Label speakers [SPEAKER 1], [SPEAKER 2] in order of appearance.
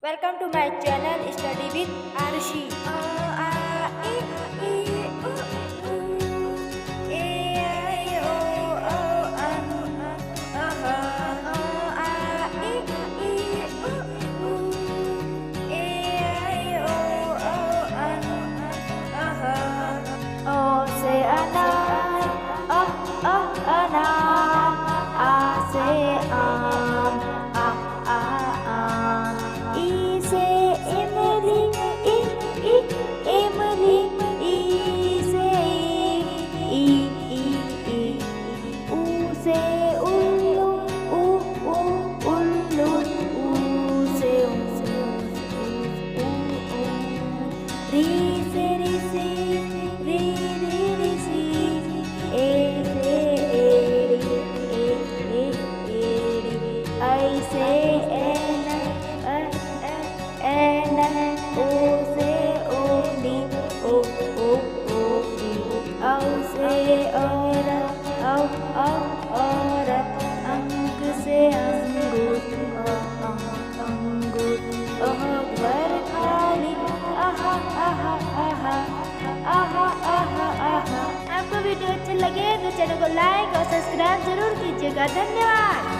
[SPEAKER 1] Welcome to my channel Study with Arshi. O say anan, anan, A say E say Emily, Emily, E say E. U say Ullu, Ullu, U say Ri say Ri, Ri say E say I say N, O say Oli, O, O say Ora, Ora, Ang say Angur, Angur, Akbar Kali, aha. आपको video अच्छे लगे तो channel को like और subscribe जरूर कीजिएगा। धन्यवाद।